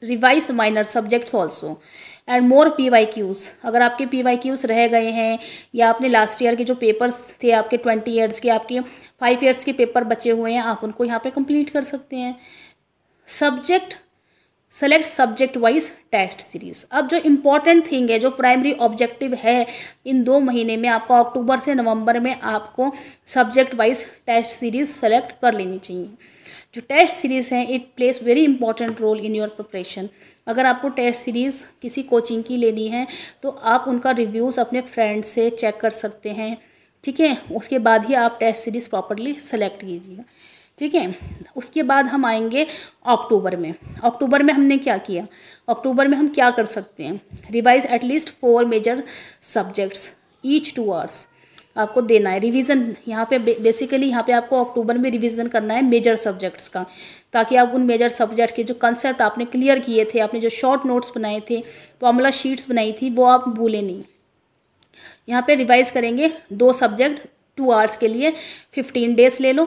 revise minor subjects also, and more PYQs। अगर आपके PYQs रह गए हैं या आपने लास्ट ईयर के जो पेपर्स थे आपके 20 ईयर्स के, आपके 5 ईयर्स के पेपर बचे हुए हैं, आप उनको यहाँ पे कंप्लीट कर सकते हैं। Select subject wise test series. अब जो इम्पॉर्टेंट थिंग है, जो प्राइमरी ऑब्जेक्टिव है इन 2 महीने में, आपको अक्टूबर से नवंबर में आपको subject wise test series select कर लेनी चाहिए। जो टेस्ट सीरीज़ हैं it plays very important role in your preparation. अगर आपको टेस्ट सीरीज़ किसी कोचिंग की लेनी है तो आप उनका रिव्यूज़ अपने फ्रेंड से चेक कर सकते हैं, ठीक है। उसके बाद ही आप टेस्ट सीरीज़ प्रॉपरली सेलेक्ट कीजिए, ठीक है। उसके बाद हम आएंगे अक्टूबर में। अक्टूबर में हमने क्या किया, अक्टूबर में हम क्या कर सकते हैं, revise at least 4 major subjects each 2 hours आपको देना है रिवीजन। यहाँ पे बेसिकली यहाँ पे आपको अक्टूबर में रिवीजन करना है मेजर सब्जेक्ट्स का, ताकि आप उन मेजर सब्जेक्ट के जो कंसेप्ट आपने क्लियर किए थे, आपने जो शॉर्ट नोट्स बनाए थे, फॉर्मूला शीट्स बनाई थी, वो आप भूलें नहीं। यहाँ पे रिवाइज करेंगे 2 सब्जेक्ट 2 आवर्स के लिए 15 डेज ले लो,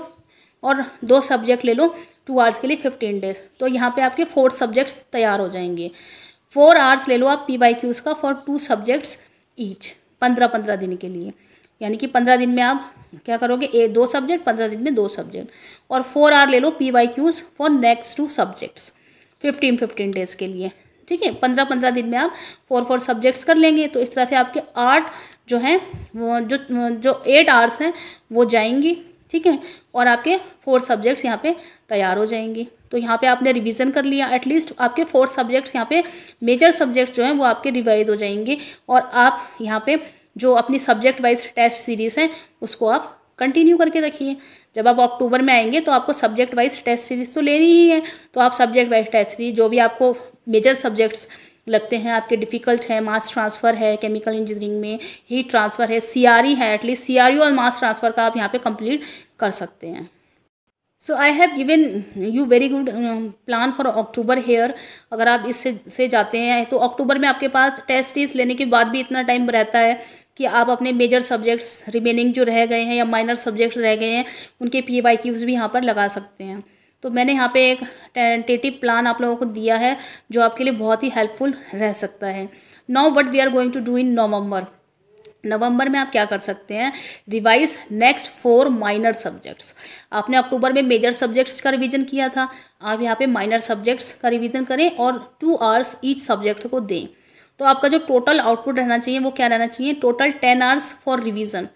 और 2 सब्जेक्ट ले लो 2 आवर्स के लिए 15 डेज। तो यहाँ पे आपके 4 सब्जेक्ट्स तैयार हो जाएंगे। 4 आवर्स ले लो आप PYQs का फॉर 2 सब्जेक्ट्स ईच, 15-15 दिन के लिए। यानी कि 15 दिन में आप क्या करोगे, 2 सब्जेक्ट, 15 दिन में 2 सब्जेक्ट, और 4 आवर ले लो PYQs for next 2 subjects 15-15 days के लिए, ठीक है। 15-15 दिन में आप 4 सब्जेक्ट्स कर लेंगे। तो इस तरह से आपके 8 जो हैं वो जो 8 आवर्स हैं वो जाएंगी, ठीक है, और आपके 4 सब्जेक्ट्स यहाँ पे तैयार हो जाएंगे। तो यहाँ पे आपने रिवीजन कर लिया, एटलीस्ट आपके 4 सब्जेक्ट्स यहाँ पे मेजर सब्जेक्ट्स जो हैं वो आपके रिवाइज हो जाएंगे, और आप यहाँ पे जो अपनी सब्जेक्ट वाइज टेस्ट सीरीज़ हैं उसको आप कंटिन्यू करके रखिए। जब आप अक्टूबर में आएंगे तो आपको सब्जेक्ट वाइज टेस्ट सीरीज़ तो लेनी ही है, तो आप सब्जेक्ट वाइज टेस्ट सीरीज जो भी आपको मेजर सब्जेक्ट्स लगते हैं, आपके डिफ़िकल्ट है, मास ट्रांसफ़र है केमिकल इंजीनियरिंग में, हीट ट्रांसफ़र है, CRE है, एटलीस्ट CRE और मास ट्रांसफ़र का आप यहाँ पे कंप्लीट कर सकते हैं। So I have given you very good plan for October here. अगर आप इससे जाते हैं तो अक्टूबर में आपके पास टेस्ट सीरीज लेने के बाद भी इतना टाइम रहता है कि आप अपने मेजर सब्जेक्ट्स रिमेनिंग जो रह गए हैं या माइनर सब्जेक्ट्स रह गए हैं उनके PYQs भी यहाँ पर लगा सकते हैं। तो मैंने यहाँ पे एक टेंटेटिव प्लान आप लोगों को दिया है जो आपके लिए बहुत ही हेल्पफुल रह सकता है। Now what we are going to do in November में आप क्या कर सकते हैं, रिवाइज नेक्स्ट 4 माइनर सब्जेक्ट्स। आपने अक्टूबर में मेजर सब्जेक्ट्स का रिवीजन किया था, आप यहाँ पे माइनर सब्जेक्ट्स का रिवीजन करें और 2 आवर्स ईच सब्जेक्ट को दें। तो आपका जो टोटल आउटपुट रहना चाहिए वो क्या रहना चाहिए, total 10 hours for revision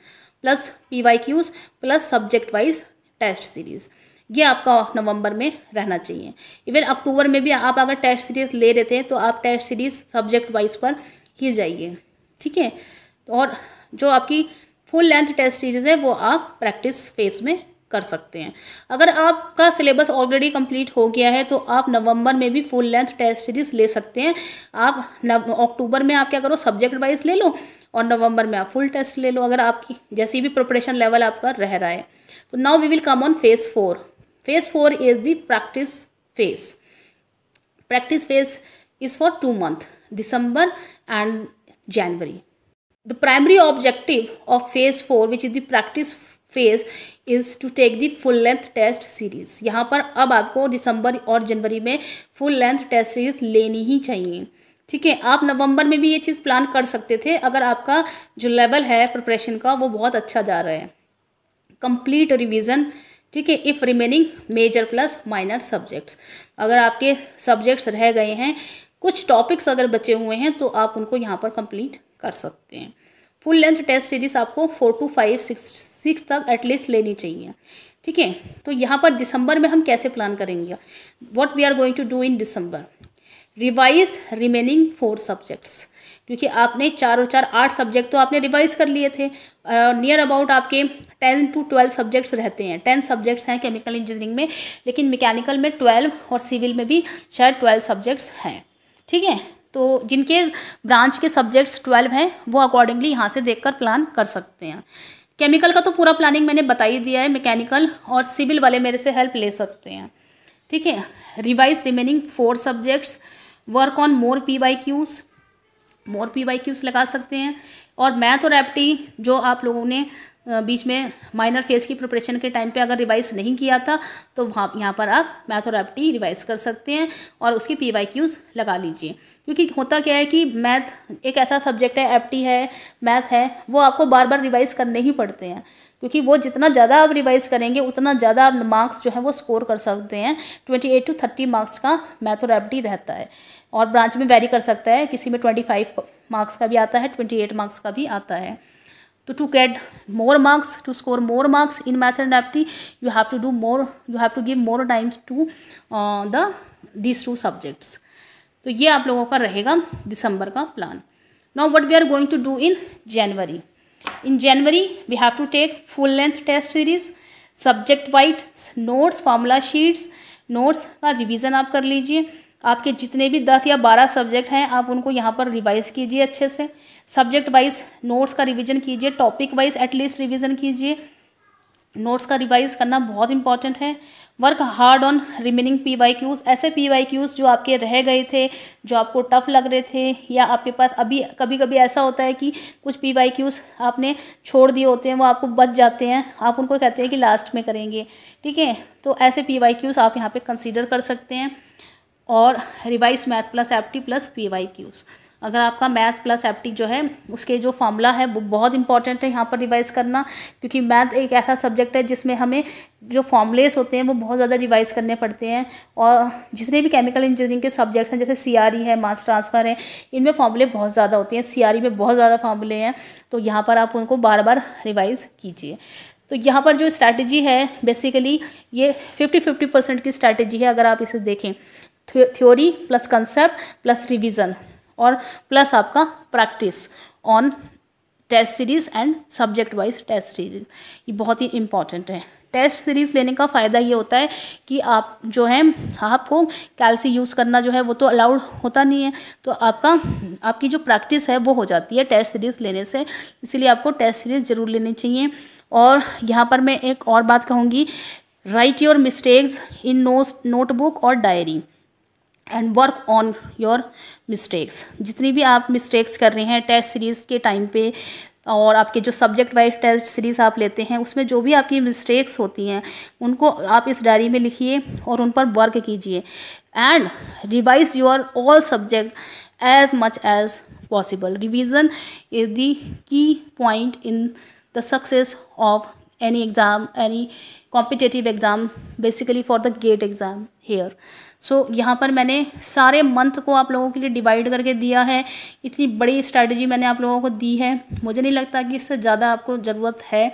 plus PYQs plus subject wise test series, ये आपका नवंबर में रहना चाहिए। इवन अक्टूबर में भी आप अगर टेस्ट सीरीज ले रहे थे तो आप टेस्ट सीरीज सब्जेक्ट वाइज पर ही जाइए, ठीक है। और जो आपकी फुल लेंथ टेस्ट सीरीज़ है वो आप प्रैक्टिस फेज में कर सकते हैं। अगर आपका सिलेबस ऑलरेडी कंप्लीट हो गया है तो आप नवंबर में भी फुल लेंथ टेस्ट सीरीज ले सकते हैं। आप अक्टूबर में आप क्या करो, सब्जेक्ट वाइज ले लो, और नवंबर में आप फुल टेस्ट ले लो, अगर आपकी जैसी भी प्रिपरेशन लेवल आपका रह रहा है। तो now we will come on phase 4। Phase 4 is the practice phase. Practice phase is for 2 months, December and January. The primary objective of phase 4, which is the practice phase, is to take the full length test series. यहाँ पर अब आपको दिसंबर और जनवरी में full length test series लेनी ही चाहिए, ठीक है। आप नवंबर में भी ये चीज़ प्लान कर सकते थे अगर आपका जो लेवल है प्रिपरेशन का वो बहुत अच्छा जा रहा है। कंप्लीट रिवीजन, ठीक है, if remaining major plus minor subjects. अगर आपके सब्जेक्ट्स रह गए हैं, कुछ टॉपिक्स अगर बचे हुए हैं तो आप उनको यहाँ पर कंप्लीट कर सकते हैं। फुल लेंथ टेस्ट सीरीज आपको 4 to 5 6 तक एटलीस्ट लेनी चाहिए, ठीक है। तो यहाँ पर दिसंबर में हम कैसे प्लान करेंगे, what we are going to do in दिसंबर, रिवाइज रिमेनिंग 4 सब्जेक्ट्स, क्योंकि आपने 4 और 4 8 सब्जेक्ट तो आपने रिवाइज कर लिए थे। नियर अबाउट आपके 10 to 12 सब्जेक्ट्स रहते हैं। 10 सब्जेक्ट्स हैं केमिकल इंजीनियरिंग में, लेकिन मैकेनिकल में 12 और सिविल में भी शायद 12 सब्जेक्ट्स हैं, ठीक है। तो जिनके ब्रांच के सब्जेक्ट्स 12 हैं वो अकॉर्डिंगली यहाँ से देखकर प्लान कर सकते हैं। केमिकल का तो पूरा प्लानिंग मैंने बता ही दिया है, मैकेनिकल और सिविल वाले मेरे से हेल्प ले सकते हैं, ठीक है। Revise remaining 4 subjects, work on more PYQs लगा सकते हैं। और मैथ और एप्टी जो आप लोगों ने बीच में माइनर फेज की प्रिपरेशन के टाइम पे अगर रिवाइज नहीं किया था तो वहाँ यहाँ पर आप मैथ और एप्टी रिवाइज कर सकते हैं और उसकी PYQs लगा लीजिए। क्योंकि होता क्या है कि मैथ एक ऐसा सब्जेक्ट है, एप्टी है, मैथ है, वो आपको बार बार रिवाइज करने ही पड़ते हैं, क्योंकि वो जितना ज़्यादा आप रिवाइज करेंगे उतना ज़्यादा आप मार्क्स जो है वो स्कोर कर सकते हैं। 28 to 30 मार्क्स का मैथ और एप्टी रहता है, और ब्रांच में वेरी कर सकता है, किसी में 25 मार्क्स का भी आता है, 28 मार्क्स का भी आता है। तो to get more marks, to score more marks in math and apti, you have to give more times to these 2 subjects. तो ये आप लोगों का रहेगा दिसंबर का plan. Now what we are going to do in January. In January we have to take full length test series, subject wise notes, formula sheets, notes का रिवीजन आप कर लीजिए। आपके जितने भी 10 या 12 सब्जेक्ट हैं आप उनको यहाँ पर रिवाइज कीजिए अच्छे से। सब्जेक्ट वाइज नोट्स का रिवीजन कीजिए, टॉपिक वाइज एटलीस्ट रिवीजन कीजिए। नोट्स का रिवाइज करना बहुत इंपॉर्टेंट है। Work hard on remaining PYQs, ऐसे PYQs जो आपके रह गए थे, जो आपको टफ लग रहे थे, या आपके पास अभी कभी कभी ऐसा होता है कि कुछ PYQs आपने छोड़ दिए होते हैं, वो आपको बच जाते हैं, आप उनको कहते हैं कि लास्ट में करेंगे, ठीक है। तो ऐसे PYQs आप यहाँ पे कंसीडर कर सकते हैं। और revise math plus apti plus PYQs, अगर आपका मैथ प्लस एप्टी जो है उसके जो फॉर्मूला है वो बहुत इंपॉर्टेंट है यहाँ पर रिवाइज करना, क्योंकि मैथ एक ऐसा सब्जेक्ट है जिसमें हमें जो फॉर्मूलेस होते हैं वो बहुत ज़्यादा रिवाइज करने पड़ते हैं। और जितने भी केमिकल इंजीनियरिंग के सब्जेक्ट्स हैं जैसे CRE है, मास ट्रांसफ़र है, इनमें फॉर्मूले बहुत ज़्यादा होते हैं। CRE में बहुत ज़्यादा फॉर्मूले हैं, तो यहाँ पर आप उनको बार बार रिवाइज कीजिए। तो यहाँ पर जो स्ट्रैटेजी है बेसिकली ये 50-50% की स्ट्रैटेजी है। अगर आप इसे देखें, theory plus concept plus revision और प्लस आपका practice on test series and subject wise test series, ये बहुत ही इंपॉर्टेंट है। टेस्ट सीरीज़ लेने का फ़ायदा ये होता है कि आप जो है आपको कैल्सी यूज़ करना जो है वो तो अलाउड होता नहीं है, तो आपकी जो प्रैक्टिस है वो हो जाती है टेस्ट सीरीज़ लेने से, इसीलिए आपको टेस्ट सीरीज़ ज़रूर लेनी चाहिए। और यहाँ पर मैं एक और बात कहूँगी, write your mistakes in notebook और diary and work on your mistakes. जितनी भी आप मिस्टेक्स कर रहे हैं टेस्ट सीरीज़ के टाइम पे, और आपके जो सब्जेक्ट वाइज टेस्ट सीरीज़ आप लेते हैं उसमें जो भी आपकी मिस्टेक्स होती हैं उनको आप इस डायरी में लिखिए और उन पर वर्क कीजिए। And revise your all subject as much as possible. Revision is the key point in the success of any exam, any competitive exam, basically for the GATE exam here. So यहाँ पर मैंने सारे मंथ को आप लोगों के लिए डिवाइड करके दिया है। इतनी बड़ी स्ट्रैटेजी मैंने आप लोगों को दी है, मुझे नहीं लगता कि इससे ज़्यादा आपको ज़रूरत है।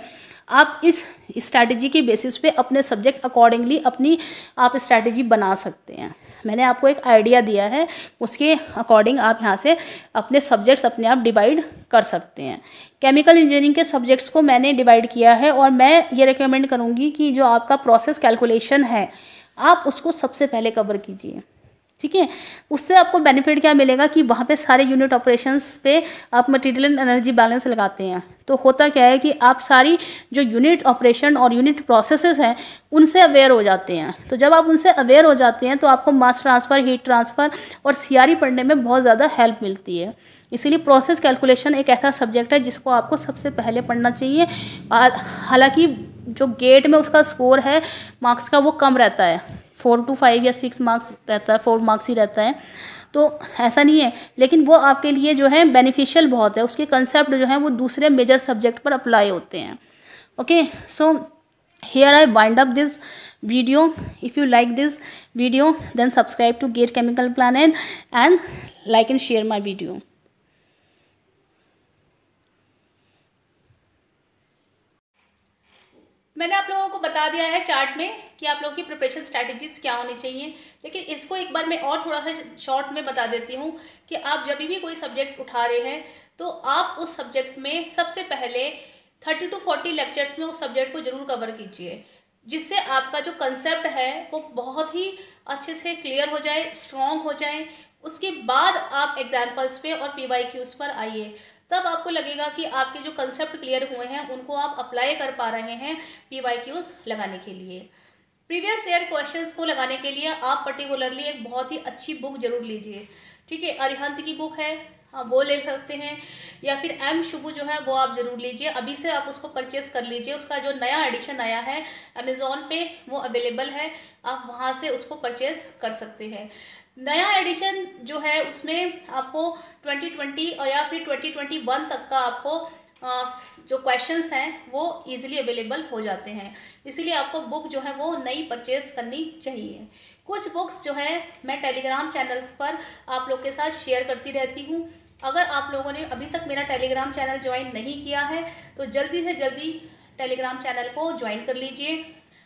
आप इस स्ट्रैटेजी के बेसिस पे अपने सब्जेक्ट अकॉर्डिंगली अपनी आप स्ट्रैटेजी बना सकते हैं। मैंने आपको एक आइडिया दिया है, उसके अकॉर्डिंग आप यहाँ से अपने सब्जेक्ट्स अपने आप डिवाइड कर सकते हैं। केमिकल इंजीनियरिंग के सब्जेक्ट्स को मैंने डिवाइड किया है, और मैं ये रिकमेंड करूँगी कि जो आपका प्रोसेस कैलकुलेशन है आप उसको सबसे पहले कवर कीजिए, ठीक है। उससे आपको बेनिफिट क्या मिलेगा कि वहाँ पे सारे यूनिट ऑपरेशंस पे आप मटेरियल एंड एनर्जी बैलेंस लगाते हैं, तो होता क्या है कि आप सारी जो यूनिट ऑपरेशन और यूनिट प्रोसेसेस हैं उनसे अवेयर हो जाते हैं। तो जब आप उनसे अवेयर हो जाते हैं तो आपको मास ट्रांसफ़र, हीट ट्रांसफ़र और CRE पढ़ने में बहुत ज़्यादा हेल्प मिलती है। इसीलिए प्रोसेस कैलकुलेशन एक ऐसा सब्जेक्ट है जिसको आपको सबसे पहले पढ़ना चाहिए। हालांकि जो गेट में उसका स्कोर है मार्क्स का वो कम रहता है, 4 to 5 या 6 मार्क्स रहता है, 4 मार्क्स ही रहता है, तो ऐसा नहीं है, लेकिन वो आपके लिए जो है बेनिफिशियल बहुत है। उसके कंसेप्ट जो है वो दूसरे मेजर सब्जेक्ट पर अप्लाई होते हैं। Okay, so here I wind up this video. If you like this video then subscribe to GATE Chemical Planet and like and share my video. मैंने आप लोगों को बता दिया है चार्ट में कि आप लोगों की प्रिपरेशन स्ट्रैटेजीज क्या होनी चाहिए, लेकिन इसको एक बार मैं और थोड़ा सा शॉर्ट में बता देती हूँ कि आप जब भी कोई सब्जेक्ट उठा रहे हैं तो आप उस सब्जेक्ट में सबसे पहले 30 to 40 लेक्चर्स में उस सब्जेक्ट को जरूर कवर कीजिए, जिससे आपका जो कंसेप्ट है वो बहुत ही अच्छे से क्लियर हो जाए, स्ट्रॉन्ग हो जाए। उसके बाद आप एग्जाम्पल्स पे और PYQs पर आइए, तब आपको लगेगा कि आपके जो कंसेप्ट क्लियर हुए हैं उनको आप अप्लाई कर पा रहे हैं PYQs लगाने के लिए। प्रीवियस ईयर क्वेश्चंस को लगाने के लिए आप पर्टिकुलरली एक बहुत ही अच्छी बुक जरूर लीजिए, ठीक है। अरिहंत की बुक है, आप वो ले सकते हैं, या फिर M शुभु जो है वो आप ज़रूर लीजिए। अभी से आप उसको परचेस कर लीजिए, उसका जो नया एडिशन आया है अमेज़ॉन पे वो अवेलेबल है, आप वहाँ से उसको परचेस कर सकते हैं। नया एडिशन जो है उसमें आपको 2020 और या फिर 2021 तक का आपको जो क्वेश्चंस हैं वो इजीली अवेलेबल हो जाते हैं, इसीलिए आपको बुक जो है वो नई परचेज करनी चाहिए। कुछ बुक्स जो है मैं टेलीग्राम चैनल्स पर आप लोग के साथ शेयर करती रहती हूँ। अगर आप लोगों ने अभी तक मेरा टेलीग्राम चैनल ज्वाइन नहीं किया है तो जल्दी से जल्दी टेलीग्राम चैनल को ज्वाइन कर लीजिए।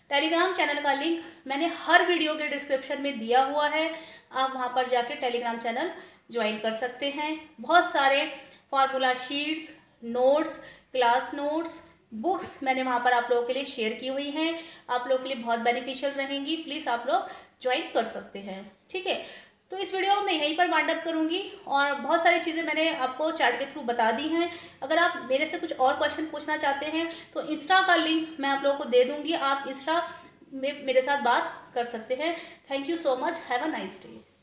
टेलीग्राम चैनल का लिंक मैंने हर वीडियो के डिस्क्रिप्शन में दिया हुआ है, आप वहाँ पर जाकर टेलीग्राम चैनल ज्वाइन कर सकते हैं। बहुत सारे formula sheets, notes, class notes, books मैंने वहाँ पर आप लोगों के लिए शेयर की हुई हैं, आप लोगों के लिए बहुत बेनिफिशियल रहेंगी। प्लीज़ आप लोग ज्वाइन कर सकते हैं, ठीक है। तो इस वीडियो में यहीं पर वाइंड अप करूँगी और बहुत सारी चीज़ें मैंने आपको चैट के थ्रू बता दी हैं। अगर आप मेरे से कुछ और क्वेश्चन पूछना चाहते हैं तो इंस्टा का लिंक मैं आप लोगों को दे दूँगी, आप इंस्टा में मेरे साथ बात कर सकते हैं। Thank you so much, have a nice day.